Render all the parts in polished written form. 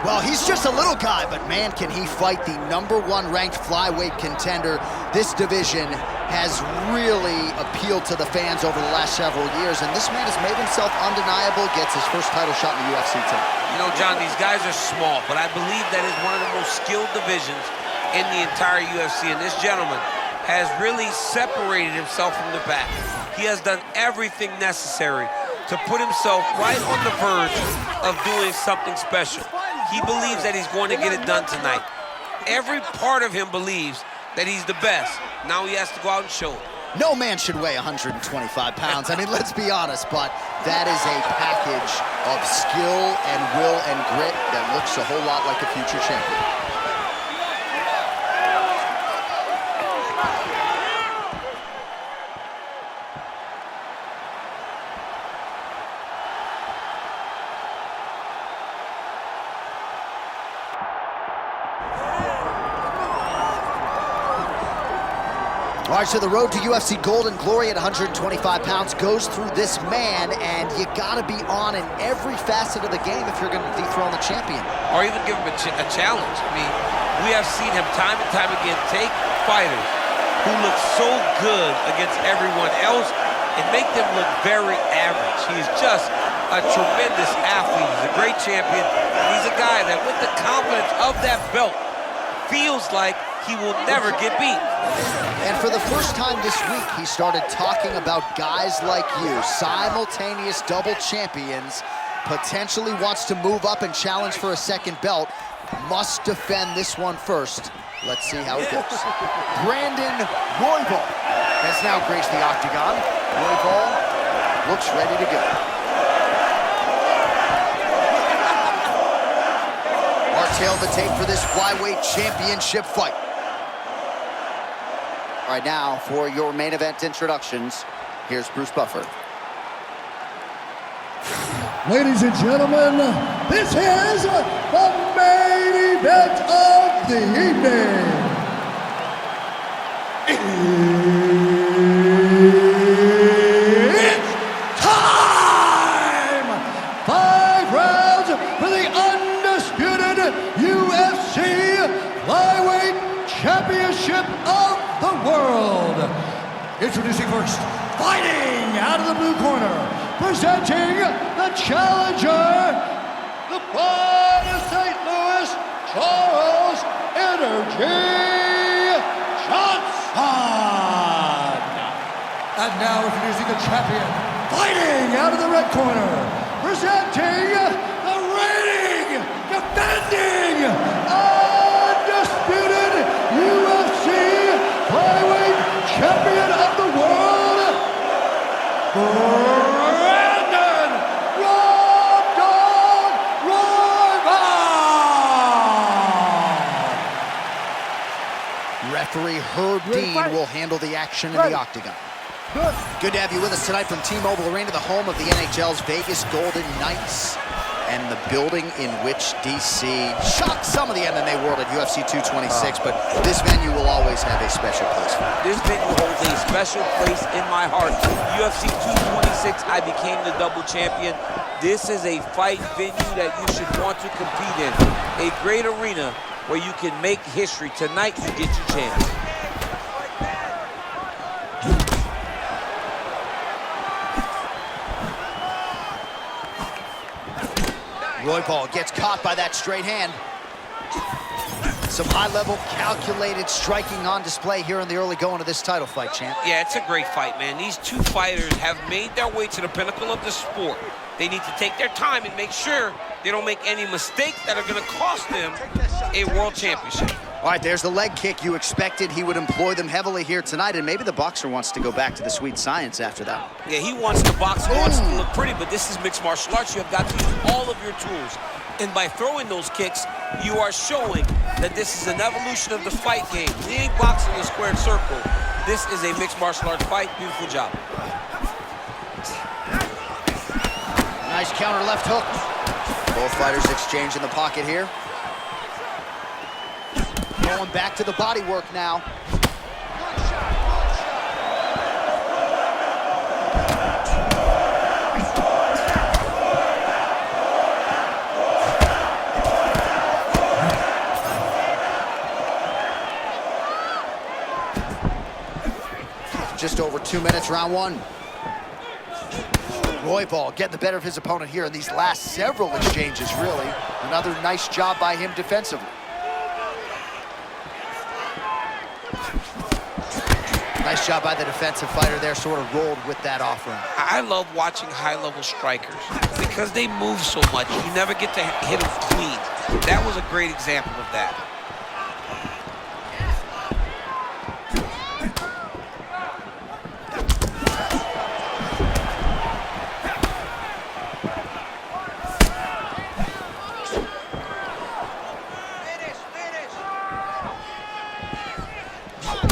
Well, he's just a little guy, but man, can he fight the #1 ranked flyweight contender. This division has really appealed to the fans over the last several years, and this man has made himself undeniable, gets his first title shot in the UFC tonight. You know, John, these guys are small, but I believe that is one of the most skilled divisions in the entire UFC, and this gentleman has really separated himself from the pack. He has done everything necessary to put himself right on the verge of doing something special. He believes that he's going to get it done tonight. Every part of him believes that he's the best. Now he has to go out and show it. No man should weigh 125 pounds. I mean, let's be honest, but that is a package of skill and will and grit that looks a whole lot like a future champion. All right, so the road to UFC Golden Glory at 125 pounds goes through this man, and you gotta be on in every facet of the game if you're gonna dethrone the champion. Or even give him a challenge. I mean, we have seen him time and time again take fighters who look so good against everyone else and make them look very average. He's just a tremendous athlete. He's a great champion, and he's a guy that with the confidence of that belt feels like he will never get beat. And for the first time this week, he started talking about guys like you, simultaneous double champions, potentially wants to move up and challenge for a second belt, must defend this one first. Let's see how it goes. Brandon Royval has now graced the octagon. Royval looks ready to go. Our tail of the tape for this flyweight championship fight. All right, now for your main event introductions, here's Bruce Buffer. Ladies and gentlemen, this is the main event of the evening. It's time! 5 rounds for the undisputed UFC Flyweight Championship of the world. Introducing first, fighting out of the blue corner, presenting the challenger, the pride of St. Louis, Charles Energy Johnson. And now introducing the champion, fighting out of the red corner, presenting the reigning, defending, undisputed UFC Flyweight Champion of the world, Brandon Royval. Referee Herb Dean will handle the action in the octagon. Good to have you with us tonight from T-Mobile Arena, the home of the NHL's Vegas Golden Knights, and the building in which DC shocked some of the MMA world at UFC 226, but this venue will always have a special place for me. This venue holds a special place in my heart. UFC 226, I became the double champion. This is a fight venue that you should want to compete in. A great arena where you can make history. Tonight, you get your chance. Royval gets caught by that straight hand. Some high-level, calculated striking on display here in the early going of this title fight, champ. Yeah, it's a great fight, man. These two fighters have made their way to the pinnacle of the sport. They need to take their time and make sure they don't make any mistakes that are going to cost them a world championship. All right, there's the leg kick. You expected he would employ them heavily here tonight, and maybe the boxer wants to go back to the sweet science after that. Yeah, he wants to box, he wants to look pretty, but this is mixed martial arts. You have got to use all of your tools. And by throwing those kicks, you are showing that this is an evolution of the fight game. We ain't boxing in a squared circle. This is a mixed martial arts fight. Beautiful job. Nice counter left hook. Both fighters exchange in the pocket here. Going back to the body work now. just over 2 minutes, round one. Royval getting the better of his opponent here in these last several exchanges, really. Another nice job by him defensively. Nice job by the defensive fighter there, sort of rolled with that offering. I love watching high-level strikers because they move so much. You never get to hit them clean. That was a great example of that.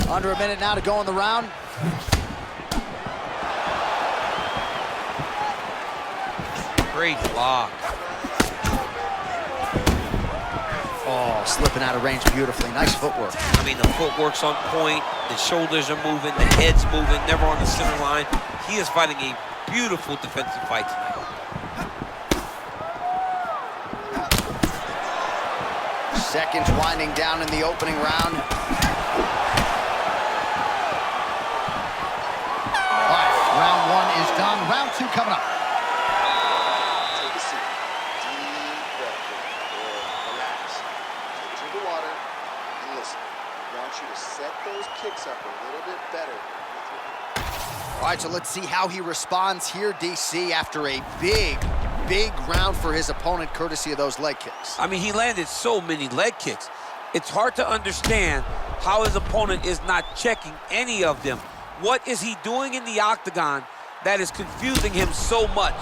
Under a minute now to go in the round. Great block. Oh, slipping out of range beautifully. Nice footwork. I mean, the footwork's on point. The shoulders are moving. The head's moving. Never on the center line. He is fighting a beautiful defensive fight tonight. Seconds winding down in the opening round. Round one is done. Round two coming up. Take a seat. Deep breath. Relax. Take a drink of water and listen. I want you to set those kicks up a little bit better. All right, so let's see how he responds here, DC, after a big round for his opponent, courtesy of those leg kicks. I mean, he landed so many leg kicks. It's hard to understand how his opponent is not checking any of them. What is he doing in the octagon that is confusing him so much?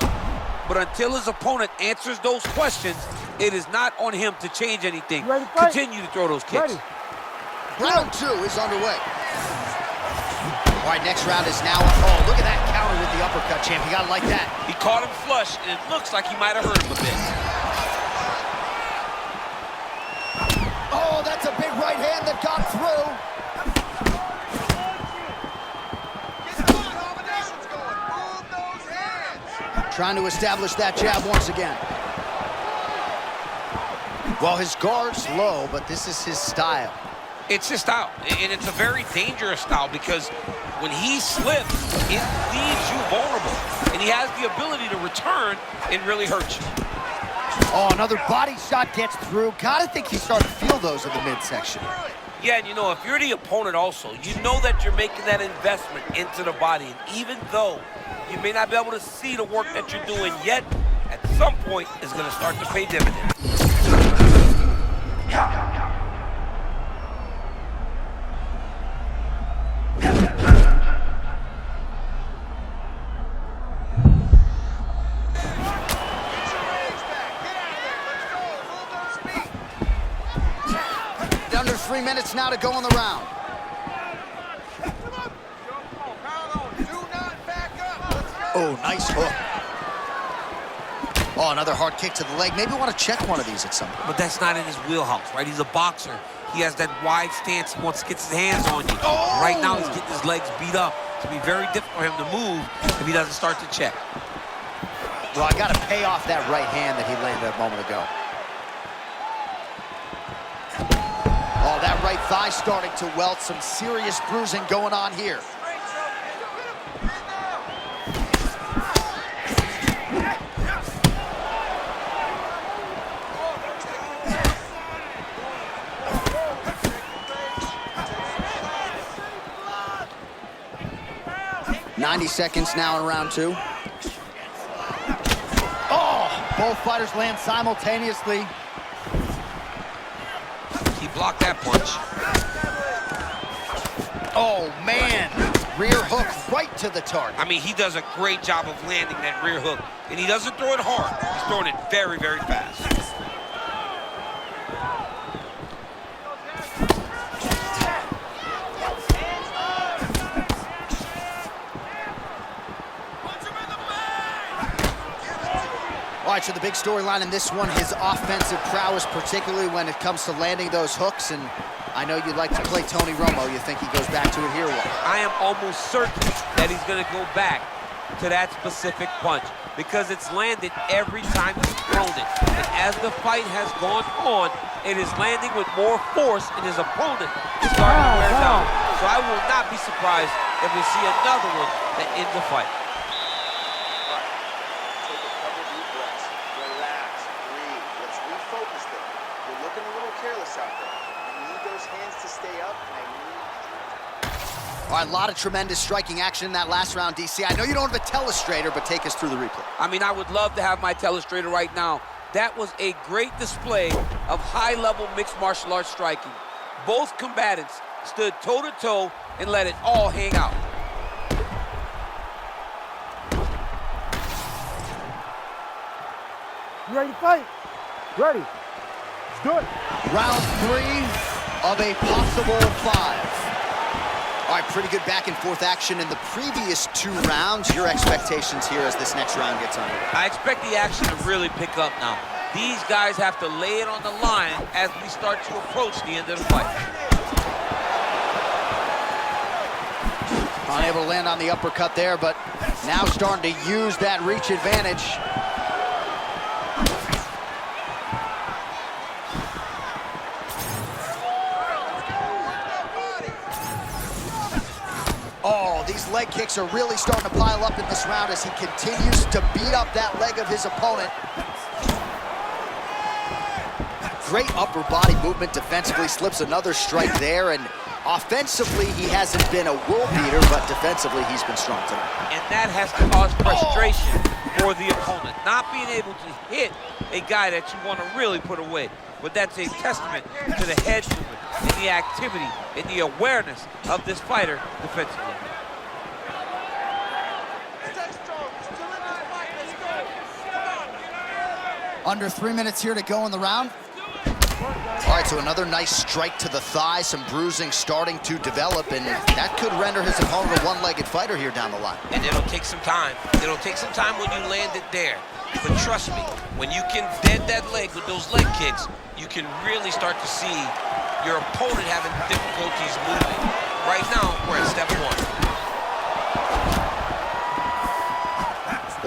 But until his opponent answers those questions, it is not on him to change anything. Continue to throw those kicks. Round two is underway. All right, next round is now. Oh, look at that counter with the uppercut, champ. You gotta like that. He caught him flush, and it looks like he might have hurt him a bit. Oh, that's a big right hand that got through. Trying to establish that jab once again. Well, his guard's low, but this is his style. It's his style, and it's a very dangerous style because when he slips, it leaves you vulnerable, and he has the ability to return and really hurt you. Oh, another body shot gets through. Gotta think he's starting to feel those in the midsection. Yeah, and you know, if you're the opponent also, you know that you're making that investment into the body, and even though you may not be able to see the work that you're doing yet, at some point, it's going to start to pay dividends. Under 3 minutes now to go in the round. Oh, nice hook. Oh, another hard kick to the leg. Maybe want to check one of these at some point. But that's not in his wheelhouse, right? He's a boxer. He has that wide stance. He wants to get his hands on you. Oh! Right now, he's getting his legs beat up. It's going to be very difficult for him to move if he doesn't start to check. Well, I got to pay off that right hand that he landed a moment ago. Oh, that right thigh starting to welt. Some serious bruising going on here. .90 seconds now in round two. Oh, both fighters land simultaneously. He blocked that punch. Oh, man. Rear hook right to the target. I mean, he does a great job of landing that rear hook, and he doesn't throw it hard. He's throwing it very, very fast. All right, so the big storyline in this one, his offensive prowess, particularly when it comes to landing those hooks. And I know you like to play Tony Romo. You think he goes back to it here? I am almost certain that he's going to go back to that specific punch because it's landed every time he's thrown it. And as the fight has gone on, it is landing with more force, and his opponent is starting to wear down. So So I will not be surprised if we see another one that ends the fight. All right, take a couple deep breaths. Relax, breathe. Let's refocus there. You're looking a little careless out there. I need those hands to stay up, and I need... All right, a lot of tremendous striking action in that last round, DC. I know you don't have a telestrator, but take us through the replay. I mean, I would love to have my telestrator right now. That was a great display of high-level mixed martial arts striking. Both combatants stood toe-to-toe and let it all hang out. You ready to fight? Ready. Let's do it. Round 3 of a possible 5. All right, pretty good back and forth action in the previous 2 rounds. Your expectations here as this next round gets underway? I expect the action to really pick up now. These guys have to lay it on the line as we start to approach the end of the fight. Unable to land on the uppercut there, but now starting to use that reach advantage. Oh, these leg kicks are really starting to pile up in this round as he continues to beat up that leg of his opponent. Great upper body movement defensively, slips another strike there, and offensively he hasn't been a world beater, but defensively he's been strong tonight. And that has caused frustration for the opponent, not being able to hit a guy that you want to really put away. But that's a testament to the head movement and the activity and the awareness of this fighter defensively. Under 3 minutes here to go in the round. All right, so another nice strike to the thigh, some bruising starting to develop, and that could render his opponent a one-legged fighter here down the line. And it'll take some time. It'll take some time when you land it there. But trust me, when you can dead that leg with those leg kicks, you can really start to see your opponent having difficulties moving. Right now, we're at step 1.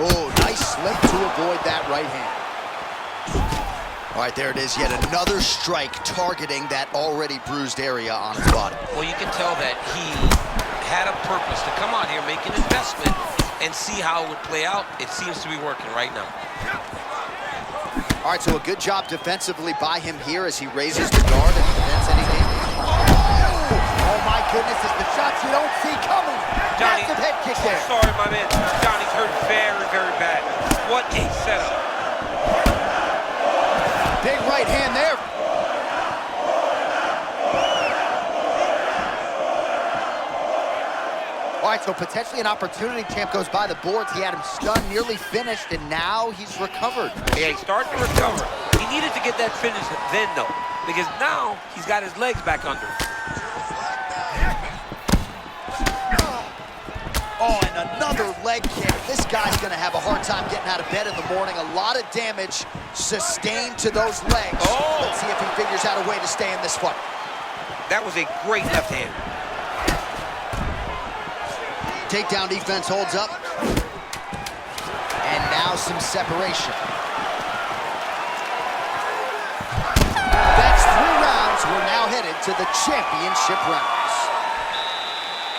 Oh, nice slip to avoid that right hand. All right, there it is, yet another strike targeting that already bruised area on his body. Well, you can tell that he had a purpose to come out here, make an investment, and see how it would play out. It seems to be working right now. All right, so a good job defensively by him here as he raises the guard and prevents any damage. Oh my goodness, it's the shots you don't see coming. Johnny, massive head kick there. Sorry, my man. Johnny's hurt very, very bad. What a setup. Big right hand there. All right, so potentially an opportunity. Champ goes by the boards. He had him stunned, nearly finished, and now he's recovered. Yeah, he's starting to recover. He needed to get that finish then, though, because now he's got his legs back under him. Oh, and another leg kick. This guy's gonna have a hard time getting out of bed in the morning. A lot of damage sustained to those legs. Oh. Let's see if he figures out a way to stay in this fight. That was a great left hand. Takedown defense holds up. And now some separation. That's 3 rounds. We're now headed to the championship rounds.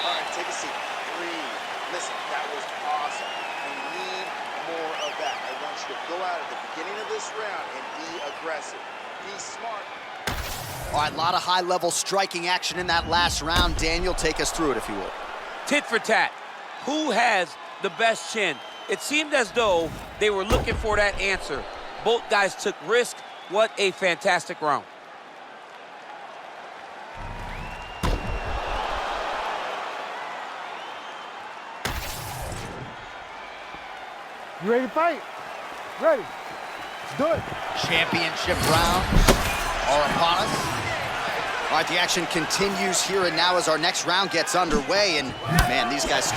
All right, take a seat. Breathe. Listen, that was awesome. I need more of that. I want you to go out at the beginning of this round and be aggressive. Be smart. All right, a lot of high-level striking action in that last round. Daniel, take us through it, if you would. Tit for tat. Who has the best chin? It seemed as though they were looking for that answer. Both guys took risk. What a fantastic round. You ready to fight? Ready. Let's do it. Championship rounds are upon us. All right, the action continues here and now as our next round gets underway, and man, these guys...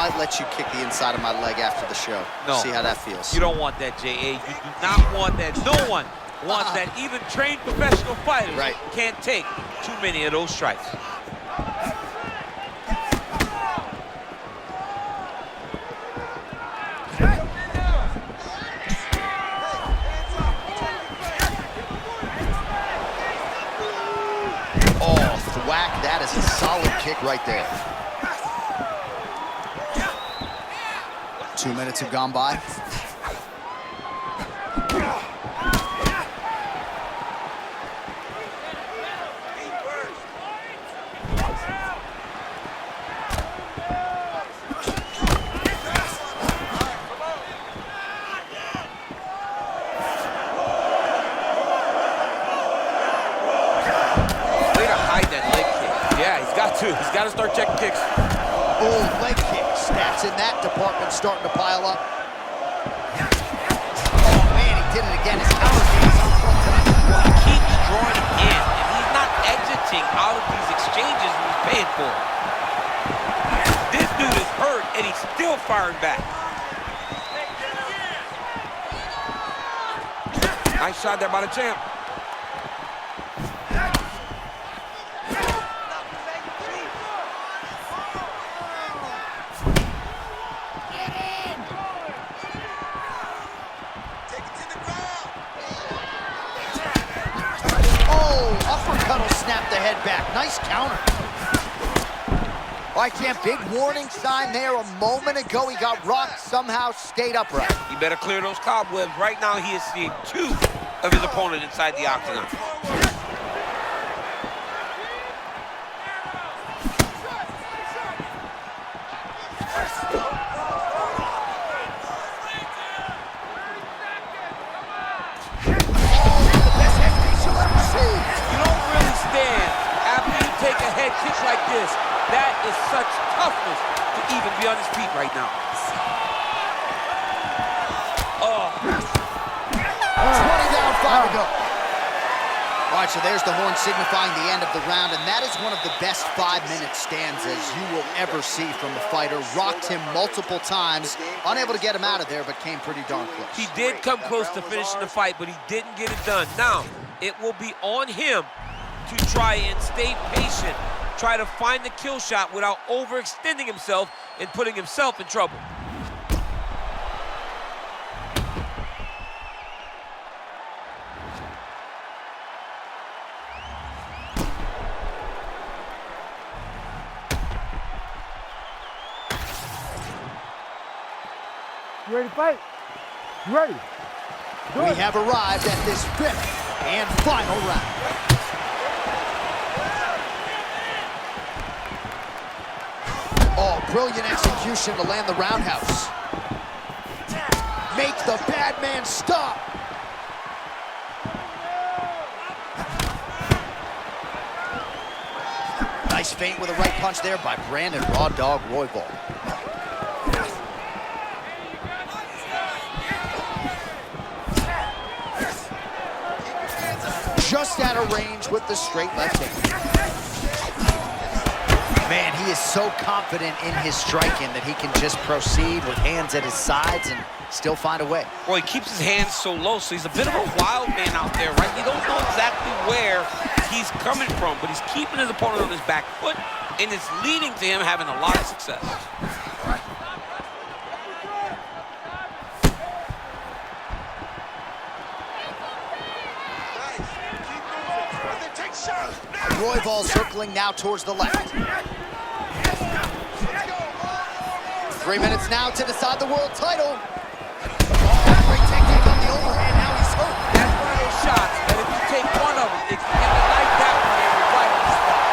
might let you kick the inside of my leg after the show. No. See how that feels. You don't want that, J.A. You do not want that. No one wants that. Even trained professional fighters can't take too many of those strikes. Whack, that is a solid kick right there. 2 minutes have gone by. He's got to start checking kicks. Oh, leg kick. Snaps in that department starting to pile up. Oh, man, he did it again. His counter game is on front tonight. He keeps drawing him in, and he's not exiting out of these exchanges he's paying for. This dude is hurt, and he's still firing back. Nice shot there by the champ. Snap the head back. Nice counter. All right, champ, big warning sign there. A moment ago, he got rocked, somehow stayed upright. He better clear those cobwebs. Right now, he is seeing 2 of his opponent inside the octagon. Kick like this, that is such toughness to even be on his feet right now. Oh. 20 down, 5 to go. All right, so there's the horn signifying the end of the round, and that is one of the best 5-minute stanzas you will ever see from a fighter. Rocked him multiple times, unable to get him out of there, but came pretty darn close. He did come close to finishing the fight, but he didn't get it done. Now, it will be on him to try and stay patient, try to find the kill shot without overextending himself and putting himself in trouble. You ready to fight? You ready? We have arrived at this 5th and final round. Oh, brilliant execution to land the roundhouse. Make the bad man stop. Nice feint with a right punch there by Brandon Raw Dog Royval. Just out of range with the straight left hand. Man, he is so confident in his striking that he can just proceed with hands at his sides and still find a way. Well, he keeps his hands so low, so he's a bit of a wild man out there, right? You don't know exactly where he's coming from, but he's keeping his opponent on his back foot, and it's leading to him having a lot of success. Royval circling now towards the left. 3 minutes now to decide the world title. Great technique on the overhand, now he's hurt. That's one of those shots that if you take one of them, it's in the like that one, you're right on the spot.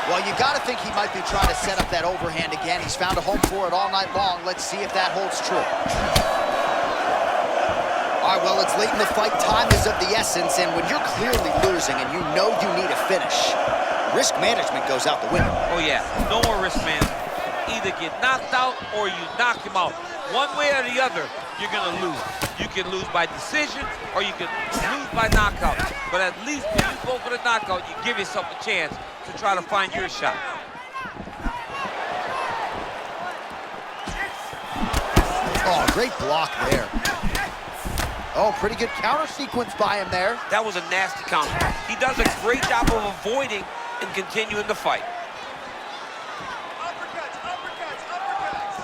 Well, you got to think he might be trying to set up that overhand again. He's found a home for it all night long. Let's see if that holds true. All right, well, it's late in the fight. Time is of the essence, and when you're clearly losing and you know you need a finish, risk management goes out the window. Oh, yeah. No more risk management. Either get knocked out or you knock him out. One way or the other, you're going to lose. You can lose by decision or you can lose by knockout. But at least when you go for the knockout, you give yourself a chance to try to find your shot. Oh, great block there. Oh, pretty good counter sequence by him there. That was a nasty counter. He does a great job of avoiding and continuing the fight. Uppercuts, uppercuts, uppercuts.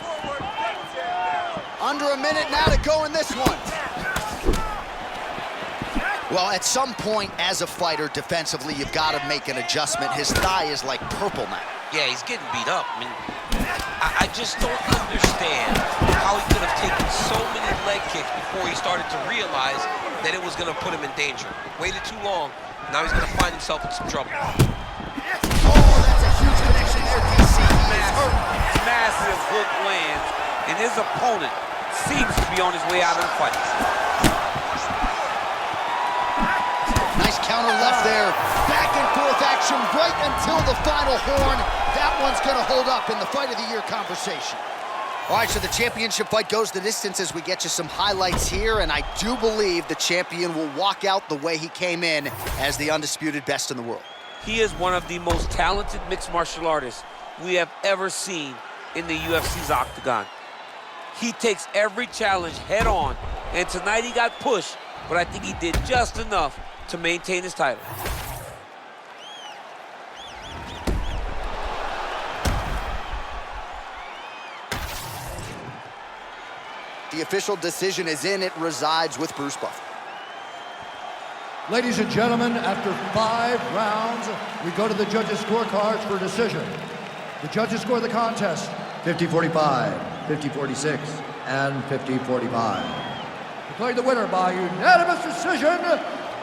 Forward, down. Under a minute now to go in this one. Well, at some point as a fighter, defensively, you've got to make an adjustment. His thigh is like purple now. Yeah, he's getting beat up. I mean, I just don't understand how he could have taken so many leg kicks before he started to realize that it was going to put him in danger. Waited too long. Now he's going to find himself in some trouble. Oh, that's a huge connection there, DC. He is hurt. Massive hook lands, and his opponent seems to be on his way out of the fight. Nice counter left there. Back and forth action right until the final horn. That one's going to hold up in the Fight of the Year conversation. All right, so the championship fight goes the distance as we get you some highlights here, and I do believe the champion will walk out the way he came in as the undisputed best in the world. He is one of the most talented mixed martial artists we have ever seen in the UFC's octagon. He takes every challenge head on, and tonight he got pushed, but I think he did just enough to maintain his title. The official decision is in. It resides with Bruce Buffer. Ladies and gentlemen, after 5 rounds, we go to the judges' scorecards for decision. The judges score the contest 50-45, 50-46, and 50-45. Declared the winner by unanimous decision,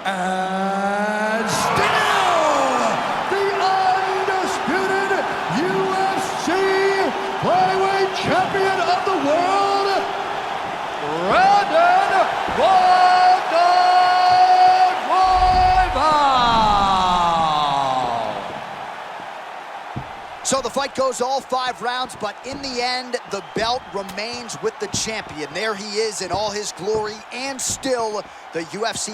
and still the undisputed UFC flyweight champion of the world, Royval. So the fight goes all 5 rounds, but in the end, the belt remains with the champion. There he is in all his glory, and still the UFC